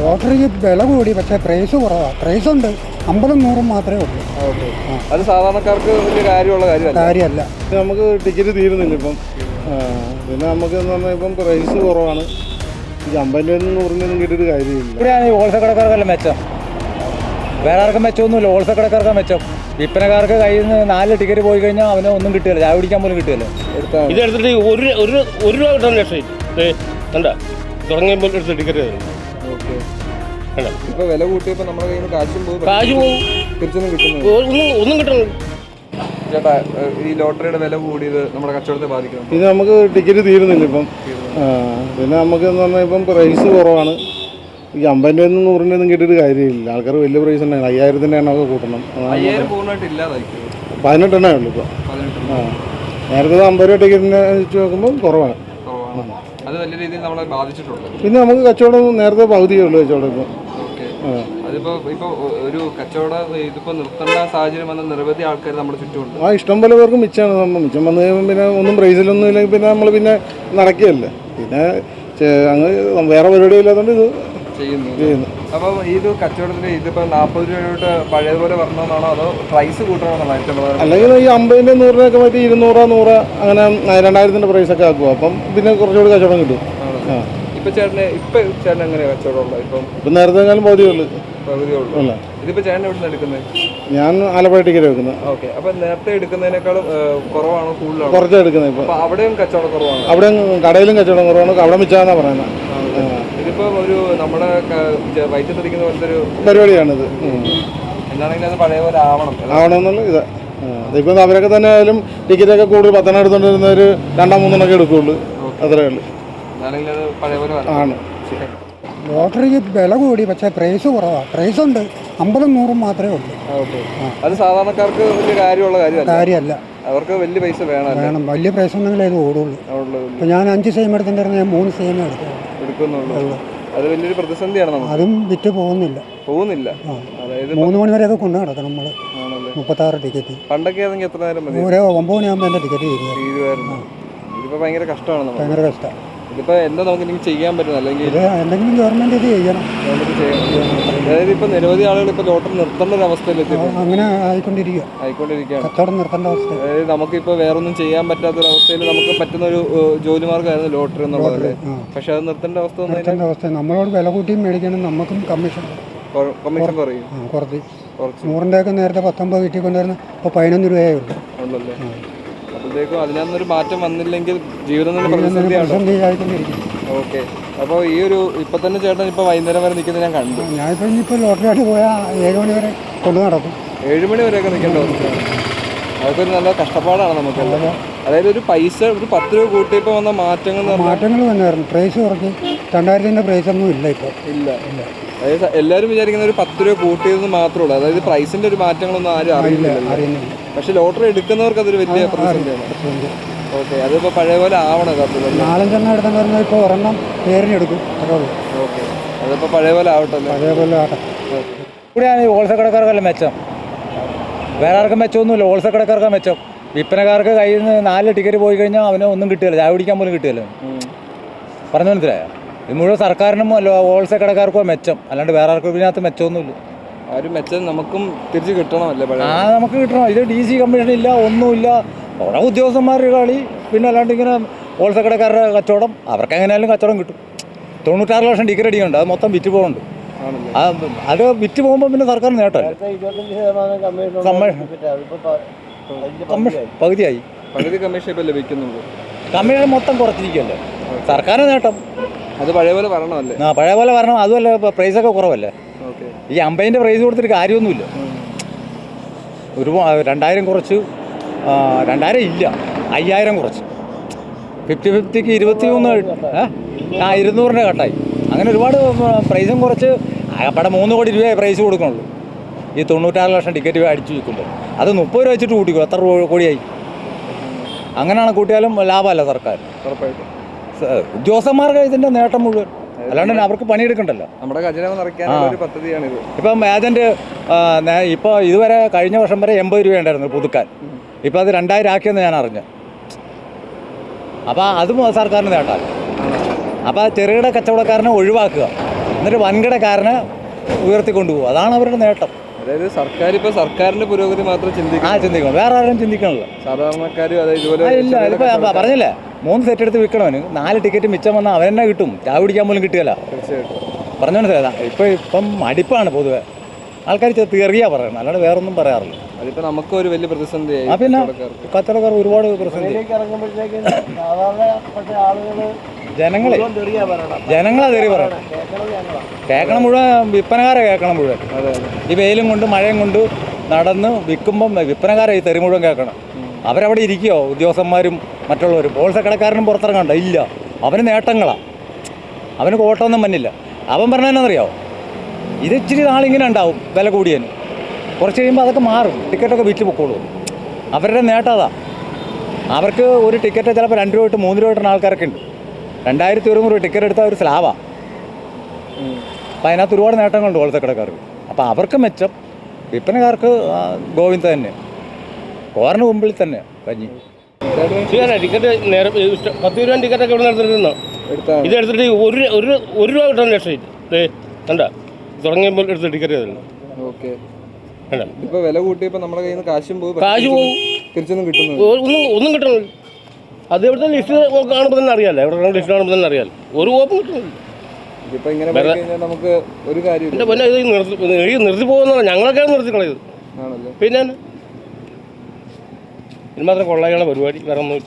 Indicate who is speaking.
Speaker 1: ലോട്ടറിക്ക് വില കൂടി, പക്ഷേ പ്രൈസ് കുറവാണ്. പ്രൈസ് ഉണ്ട്, 50 100 മാത്രമേ ഉള്ളൂ.
Speaker 2: അത് സാധാരണക്കാർക്ക് വലിയ കാര്യമല്ല.
Speaker 3: നമുക്ക് ടിക്കറ്റ് തീരുന്നില്ല ഇപ്പം. പിന്നെ നമുക്ക് എന്ന് പറഞ്ഞാൽ ഇപ്പം പ്രൈസ് കുറവാണ്. ഈ 50 100 കിട്ടിയിട്ട് കാര്യമില്ല.
Speaker 4: ഇവിടെയാണ് ഈ ഹോൾസെയിൽ കടക്കാർക്കെല്ലാം മെച്ചം. വേറെ ആർക്കും മെച്ചമൊന്നുമില്ല. ഹോൾസെയിൽ കടക്കാർക്ക് മെച്ചം. വിൽപ്പനക്കാർക്ക് കയ്യിൽ നിന്ന് 4 ടിക്കറ്റ് പോയി കഴിഞ്ഞാൽ അവന് ഒന്നും കിട്ടുകയില്ല, ചായ കുടിക്കാൻ പോലും കിട്ടുകയില്ല.
Speaker 5: ഇതെടുത്തിട്ട് ഒരു രൂപ കിട്ടാൻ ലക്ഷം കണ്ട തുടങ്ങിയപ്പോൾ എടുത്ത് ടിക്കറ്റ് തരും.
Speaker 2: ഇപ്പൊ വില കൂട്ടിയപ്പോ നമ്മുടെ കയ്യിൽ നിന്ന് കാശ് പോകും, തിരിച്ചൊന്നും കിട്ടുന്നു,
Speaker 5: ഒന്നും കിട്ടുന്നു.
Speaker 2: ചേട്ടാ, ഈ ലോട്ടറിയുടെ വില കൂടിയത് നമ്മുടെ കച്ചവടത്തെ ബാധിക്കണം.
Speaker 3: ഇത് നമുക്ക് ടിക്കറ്റ് തീരുന്നില്ല ഇപ്പം. പിന്നെ നമുക്ക് എന്ന് പറഞ്ഞാൽ ഇപ്പം പ്രൈസ് കുറവാണ്. ഈ 50 100 കിട്ടിയിട്ട് കാര്യമില്ല. ആൾക്കാർ വലിയ പ്രൈസ് തന്നെയാണ്. 5000 എണ്ണമൊക്കെ കൂട്ടണം.
Speaker 2: 5000 പൂർണ്ണമായിട്ട് ഇല്ലാതായിരിക്കും.
Speaker 3: 18 എണ്ണേ ഉള്ളൂ ഇപ്പം. നേരത്തെ 50 രൂപ ടിക്കറ്റിനെ വെച്ച് നോക്കുമ്പോൾ കുറവാണ്.
Speaker 2: അത് വലിയ രീതിയിൽ നമ്മളെ ബാധിച്ചിട്ടുണ്ട്.
Speaker 3: പിന്നെ നമുക്ക് കച്ചവടം നേരത്തെ പകുതിയേ ഉള്ളൂ കച്ചവടം ഇപ്പം.
Speaker 2: അതിപ്പോ ഒരു കച്ചവടം ഇതിപ്പോ നിർത്തേണ്ട സാഹചര്യം വന്ന നിരവധി ആൾക്കാർ നമ്മുടെ ചുറ്റുമുണ്ട്.
Speaker 3: ഇഷ്ടംപോലെ പേർക്ക് മിച്ചമാണ്. മിച്ചം വന്നു കഴിയുമ്പോൾ പിന്നെ ഒന്നും പ്രൈസിലൊന്നും ഇല്ലെങ്കിൽ പിന്നെ നമ്മൾ പിന്നെ നടക്കുകയല്ലേ. പിന്നെ അങ്ങ് വേറെ പരിപാടി ഇല്ലാത്തതുകൊണ്ട് ഇത് ചെയ്യുന്നു.
Speaker 2: അപ്പം ഇത് കച്ചവടത്തിന് ഇതിപ്പോ 40 രൂപയോട്ട് പഴയതുപോലെ വരണമെന്നാണോ അതോ പ്രൈസ് കൂട്ടണമെന്നാണോ ഏറ്റവും പ്രധാനം?
Speaker 3: അല്ലെങ്കിൽ ഈ 50 100 മാറ്റി 200 100 അങ്ങനെ 2000 പ്രൈസൊക്കെ ആക്കുക. അപ്പം പിന്നെ കുറച്ചുകൂടി കച്ചവടം കിട്ടും.
Speaker 2: ഇപ്പൊ ചേട്ടൻ എങ്ങനെയാ കച്ചവടം ഉള്ളത്?
Speaker 3: ഇപ്പം നേരത്തെ പകുതിയേ ഉള്ളൂ.
Speaker 2: ഇതിപ്പോ ചേട്ടൻ എവിടെ നിന്ന് എടുക്കുന്നത്?
Speaker 3: ഞാൻ ആലപ്പുഴ ടിക്കറ്റ് വെക്കുന്നത്.
Speaker 2: ഓക്കെ. അപ്പൊ നേരത്തെ എടുക്കുന്നതിനേക്കാളും കുറവാണോ കൂടുതലാണോ?
Speaker 3: കുറച്ചാണ് എടുക്കുന്നത്. ഇപ്പൊ
Speaker 2: അവിടെയും കച്ചവടം കുറവാണ്.
Speaker 3: അവിടെ കടയിലും കച്ചവടം കുറവാണ്. അവിടെ മിച്ചാന്നാ പറയുന്നത്.
Speaker 2: ഇതിപ്പോ ഒരു നമ്മുടെ വയറ്റത്തിരിക്കുന്ന പോലത്തെ ഒരു
Speaker 3: പരിപാടിയാണിത്.
Speaker 2: എന്താണെങ്കിലും അത് പഴയ പോലെ
Speaker 3: ആവണമെന്നുള്ള ഇതാ. ഇതിപ്പോൾ അവരൊക്കെ തന്നെ ആയാലും ടിക്കറ്റൊക്കെ കൂടുതൽ 10 എടുത്തുകൊണ്ടിരുന്നവർ 2 3 എടുക്കുകയുള്ളൂ. അത്രേ ഉള്ളൂ. ആണ്.
Speaker 1: ലോട്ടറിക്ക് വില കൂടി, പക്ഷേ പ്രൈസ് കുറവാണ്. പ്രൈസ് ഉണ്ട്, 50 100 മാത്രമേ ഉള്ളൂ.
Speaker 2: അത് സാധാരണക്കാർക്ക് വലിയ
Speaker 1: കാര്യമല്ല.
Speaker 2: അവർക്ക് വലിയ പൈസ വേണം.
Speaker 1: വലിയ പ്രൈസ് ഉണ്ടെങ്കിലേ ഇത് ഓടുള്ളൂ. ഇപ്പം ഞാൻ 5 സെയിം എടുത്തിട്ടുണ്ടായിരുന്നു, ഞാൻ 3 സെയിം എടുക്കുന്നുള്ളൂ.
Speaker 2: അത് വലിയൊരു പ്രതിസന്ധിയാണ് നമുക്ക്.
Speaker 1: അതും വിറ്റ് പോകുന്നില്ല. അതായത് 3 മണി വരെയൊക്കെ കൊണ്ടു നടക്കണം നമ്മൾ. 36 ടിക്കറ്റ്.
Speaker 2: പണ്ടൊക്കെ ആണെങ്കിൽ എത്ര നേരം മതി?
Speaker 1: 9 മണിയാകുമ്പോൾ എൻ്റെ ടിക്കറ്റ്
Speaker 2: തീരുമായിരുന്നു. ഇതിപ്പോ ഭയങ്കര കഷ്ടമാണ്.
Speaker 1: ഭയങ്കര കഷ്ടമാണ്.
Speaker 2: ഇതിപ്പോ എന്താ നമുക്ക് ഇനി ചെയ്യാൻ പറ്റുന്നത്? അല്ലെങ്കിൽ
Speaker 1: എന്തെങ്കിലും ഗവൺമെന്റ് ഇത് ചെയ്യണം.
Speaker 2: അതായത് ഇപ്പൊ നിരവധി ആളുകൾ ഇപ്പൊ ലോട്ടറി നിർത്തേണ്ട ഒരു അവസ്ഥയിലെത്തി.
Speaker 1: അങ്ങനെ ആയിക്കൊണ്ടിരിക്കുകയാണ്. കച്ചവടം നിർത്തേണ്ട അവസ്ഥ.
Speaker 2: അതായത് നമുക്കിപ്പോൾ വേറൊന്നും ചെയ്യാൻ പറ്റാത്തൊരവസ്ഥയിൽ നമുക്ക് പറ്റുന്ന ഒരു ജോലി മാർഗ്ഗമായിരുന്നു ലോട്ടറി എന്നുള്ളത്. പക്ഷെ അത് നിർത്തേണ്ട അവസ്ഥ.
Speaker 1: നമ്മളോട് വില കൂട്ടിയും മേടിക്കണം, നമുക്കും കമ്മീഷൻ
Speaker 2: കുറയും.
Speaker 1: കുറച്ച് 100-ൻ്റെ നേരത്തെ 19 കിട്ടിക്കൊണ്ടായിരുന്നു, ഇപ്പോൾ 11 രൂപയേ ഉള്ളൂ.
Speaker 2: അപ്പോഴത്തേക്കും അതിനൊന്നൊരു മാറ്റം വന്നില്ലെങ്കിൽ ജീവിതം തന്നെ പ്രതിസന്ധിയായിക്കൊണ്ടിരിക്കും. ഓക്കെ. അപ്പോൾ ഈ ഒരു ഇപ്പൊ തന്നെ ചേട്ടൻ ഇപ്പൊ വൈകുന്നേരം വരെ നിൽക്കുന്നത് ഞാൻ കണ്ടു.
Speaker 1: ഞാനിപ്പോൾ ലോട്ടറി ആയിട്ട് പോയാൽ 7 മണി വരെ കൊണ്ടു നടക്കും.
Speaker 2: 7 മണി വരെയൊക്കെ നിൽക്കേണ്ട അവസ്ഥയാണ്. അതൊക്കെ ഒരു നല്ല കഷ്ടപ്പാടാണ് നമുക്ക്. അതായത് ഒരു പൈസ ഒരു 10 രൂപ കൂട്ടിയപ്പോൾ വന്ന മാറ്റങ്ങൾ
Speaker 1: തന്നെയായിരുന്നു. പ്രൈസ് കുറച്ച് 2000-ൻ്റെ പ്രൈസ് ഒന്നും ഇല്ല ഇപ്പോൾ.
Speaker 2: ഇല്ല. അതായത് എല്ലാവരും വിചാരിക്കുന്ന ഒരു 10 രൂപ കൂട്ടിയതെന്ന് മാത്രമേ ഉള്ളൂ. അതായത് പ്രൈസിന്റെ ഒരു മാറ്റങ്ങളൊന്നും ആരും അറിയുന്നില്ല. പക്ഷെ ലോട്ടറി എടുക്കുന്നവർക്ക് അതൊരു വലിയ പ്രതിസന്ധിയാണ്. ഓക്കെ. അതിപ്പോൾ പഴയ പോലെ ആവണം.
Speaker 1: 4-5 എടുത്താൽ ഇപ്പോൾ ഒരെണ്ണം പേരിനെടുക്കും.
Speaker 2: ഓക്കെ. അതിപ്പോൾ പഴയ പോലെ ആവട്ടെ.
Speaker 4: ഇവിടെയാണ് ഈ ഹോൾസെയിൽ കടക്കാർക്കെല്ലാം മെച്ചം. വേറെ ആർക്കും മെച്ചമൊന്നുമില്ല. ഹോൾസെയിൽ കടക്കാർക്കാണ് മെച്ചം. വിൽപ്പനക്കാർക്ക് കയ്യിൽ നിന്ന് 4 ടിക്കറ്റ് പോയി കഴിഞ്ഞാൽ അവന് ഒന്നും കിട്ടുകയില്ല, ചായ കുടിക്കാൻ പോലും കിട്ടുകയില്ല. പറഞ്ഞു മനസ്സിലായോ? ഇത് മുഴുവൻ സർക്കാരിനും ഹോൾസെയിൽ കടക്കാർക്കോ മെച്ചം, അല്ലാണ്ട് വേറെ ആർക്കും ഇതിനകത്ത് മെച്ചമൊന്നുമില്ല.
Speaker 2: ആ ഒരു മെച്ചം നമുക്കും തിരിച്ച് കിട്ടണമല്ലേ?
Speaker 4: നമുക്ക് കിട്ടണം. ഇത് DC കമ്മീഷൻ ഇല്ല, ഒന്നുമില്ല. ഓരോ ഉദ്യോഗസ്ഥന്മാരുടെ കളി. പിന്നെ അല്ലാണ്ട് ഇങ്ങനെ ഹോൾസെയിൽ കടക്കാരുടെ കച്ചവടം, അവർക്ക് എങ്ങനെയാലും കച്ചവടം കിട്ടും. 96 ലക്ഷം ടിക്കറ്റ് അടിക്കുന്നുണ്ട്, അത് മൊത്തം വിറ്റ് പോകുന്നുണ്ട്. അത് വിറ്റ് പോകുമ്പോൾ പിന്നെ സർക്കാർ നേട്ടം.
Speaker 2: പകുതി കമ്മീഷൻ ഇപ്പം ലഭിക്കുന്നുണ്ട്.
Speaker 4: കമ്മീഷൻ മൊത്തം കുറച്ചിരിക്കുകയല്ലേ, സർക്കാർ നേട്ടം.
Speaker 2: അത് പഴയ പോലെ വരണമല്ലേ?
Speaker 4: പഴയ പോലെ വരണം. അതുമല്ല, പ്രൈസൊക്കെ കുറവല്ലേ. ഈ 50-ൻ്റെ പ്രൈസ് കൊടുത്തിട്ട് കാര്യമൊന്നുമില്ല. 2000 കുറച്ച്, 2000 ഇല്ല, 5000 കുറച്ച്, 50-50ക്ക് 23 200-ൻ്റെ കട്ടായി. അങ്ങനെ ഒരുപാട് പ്രൈസും കുറച്ച്. അവിടെ 3 കോടി രൂപയെ പ്രൈസ് കൊടുക്കണുള്ളൂ. ഈ 96 ലക്ഷം ടിക്കറ്റ് അടിച്ചു വയ്ക്കുമ്പോൾ അത് 30 രൂപ വെച്ചിട്ട് കൂട്ടിക്കും. എത്ര കോടിയായി? അങ്ങനെയാണ് കൂട്ടിയാലും ലാഭമല്ല സർക്കാർ. ഉദ്യോഗസ്ഥന്മാർക്ക് ഇതിൻ്റെ നേട്ടം മുഴുവൻ, അല്ലാണ്ട് അവർക്ക് പണിയെടുക്കണ്ടല്ലോ.
Speaker 2: നമ്മുടെ ഖജനാവ് നിറയ്ക്കാനുള്ള ഒരു പദ്ധതിയാണിത്.
Speaker 4: ഇപ്പം ഏജൻറ്റ് ഇപ്പോൾ ഇതുവരെ കഴിഞ്ഞ വർഷം വരെ 80 രൂപ ഉണ്ടായിരുന്നു പുതുക്കാൻ. ഇപ്പോൾ അത് 2000 ആക്കിയെന്ന് ഞാൻ അറിഞ്ഞു. അപ്പോൾ അതും സർക്കാരിന് നേട്ടമല്ല. അപ്പോൾ ചെറുകിട കച്ചവടക്കാരനെ ഒഴിവാക്കുക. എന്നിട്ട് വൻകിടക്കാരനെ ഉയർത്തിക്കൊണ്ടുപോകും. അതാണ് അവരുടെ നേട്ടം.
Speaker 2: അതായത് സർക്കാർ ഇപ്പോൾ സർക്കാരിന്റെ പുരോഗതി മാത്രം
Speaker 4: ചിന്തിക്കണം, വേറെ ആരും ചിന്തിക്കണല്ലോ.
Speaker 2: സാധാരണക്കാരും അതായത് ഇതുപോലെ
Speaker 4: ഇല്ല, ഇപ്പോൾ പറഞ്ഞില്ലേ 3 സെറ്റ് എടുത്ത് വിൽക്കണവന് 4 ടിക്കറ്റ് മിച്ചം വന്നാൽ അവൻ തന്നെ കിട്ടും, ചായ കുടിക്കാൻ പോലും കിട്ടുകയില്ല.
Speaker 2: തീർച്ചയായിട്ടും
Speaker 4: പറഞ്ഞു മനസ്സിലായതാ. ഇപ്പം മടിപ്പാണ് പൊതുവെ, ആൾക്കാർ തെറിയാ പറയണം, അല്ലാണ്ട് വേറൊന്നും പറയാറില്ല.
Speaker 2: അതിപ്പോൾ നമുക്ക് ഒരു വലിയ പ്രതിസന്ധിയായി.
Speaker 4: പിന്നെ കച്ചവടക്കാർ ഒരുപാട് പ്രതിസന്ധി. ജനങ്ങളാ തെറി പറയണം. കേൾക്കണം മുഴുവൻ വിൽപ്പനക്കാരെ കേൾക്കണം മുഴുവൻ. ഈ വെയിലും കൊണ്ട് മഴയും കൊണ്ട് നടന്ന് വിൽക്കുമ്പം വിൽപ്പനക്കാരെ ഈ തെറി മുഴുവൻ കേൾക്കണം. അവരവിടെ ഇരിക്കുകയോ ഉദ്യോഗസ്ഥന്മാരും മറ്റുള്ളവരും. ഹോൾസെയിൽ കടക്കാരനും പുറത്തിറങ്ങണ്ട, ഇല്ല, അവന് നേട്ടങ്ങളാണ്, അവന് കോട്ടമൊന്നും മഞ്ഞില്ല. അവൻ പറഞ്ഞതെന്നറിയാമോ, ഇത് ഇച്ചിരി നാളിങ്ങനെ ഉണ്ടാവും വില കൂടിയതിന്, കുറച്ച് കഴിയുമ്പോൾ അതൊക്കെ മാറും, ടിക്കറ്റൊക്കെ വിറ്റ് പൊക്കോളൂ. അവരുടെ നേട്ടം അതാ. അവർക്ക് ഒരു ടിക്കറ്റ് ചിലപ്പോൾ 2 രൂപ തൊട്ട് 3 രൂപ കിട്ടുന്ന ആൾക്കാരൊക്കെ ഉണ്ട്. 2100 രൂപ ടിക്കറ്റ് എടുത്താൽ ഒരു സ്ലാബാണ്. അപ്പം അതിനകത്ത് ഒരുപാട് നേട്ടങ്ങളുണ്ട് ഹോൾസെയിൽ കടക്കാർക്ക്. അപ്പോൾ അവർക്ക് മെച്ചം, വിൽപ്പനക്കാർക്ക് ഗോവിന്ദ തന്നെ, കോറിന് മുമ്പിൽ തന്നെ കഞ്ഞി.
Speaker 5: ടിക്കറ്റ് നേരെ 10 രൂപ ടിക്കറ്റൊക്കെ ഇവിടെ എടുത്തിട്ടുണ്ടോ? ഇത് എടുത്തിട്ട് ഒരു രൂപ കിട്ടാൻ ലക്ഷമില്ല. കണ്ട തുടങ്ങിയപ്പോൾ എടുത്ത ടിക്കറ്റ് തരണം.
Speaker 2: ഓക്കെ. ഇപ്പൊ വില കൂട്ടിയപ്പോ നമ്മുടെ കയ്യിൽ നിന്ന് കാശ് പോകും, തിരിച്ചൊന്നും കിട്ടുന്നു
Speaker 5: ഒന്നും കിട്ടണില്ല. അത് ഇവിടുത്തെ ലിസ്റ്റ് കാണുമ്പോൾ തന്നെ അറിയാമല്ലോ, എവിടെ ലിസ്റ്റ് കാണുമ്പോൾ തന്നെ അറിയാമല്ലോ, ഒരു കോപ്പും കിട്ടുന്നില്ല.
Speaker 2: ഇതിപ്പോ ഇങ്ങനെ നമുക്ക് ഒരു കാര്യം
Speaker 5: നിർത്തി പോകുന്ന ഞങ്ങളൊക്കെയാണ് നിർത്തി കളയത്. പിന്നെ ഇതിന് മാത്രം കൊള്ളാനുള്ള പരിപാടി വേറെ ഒന്നും.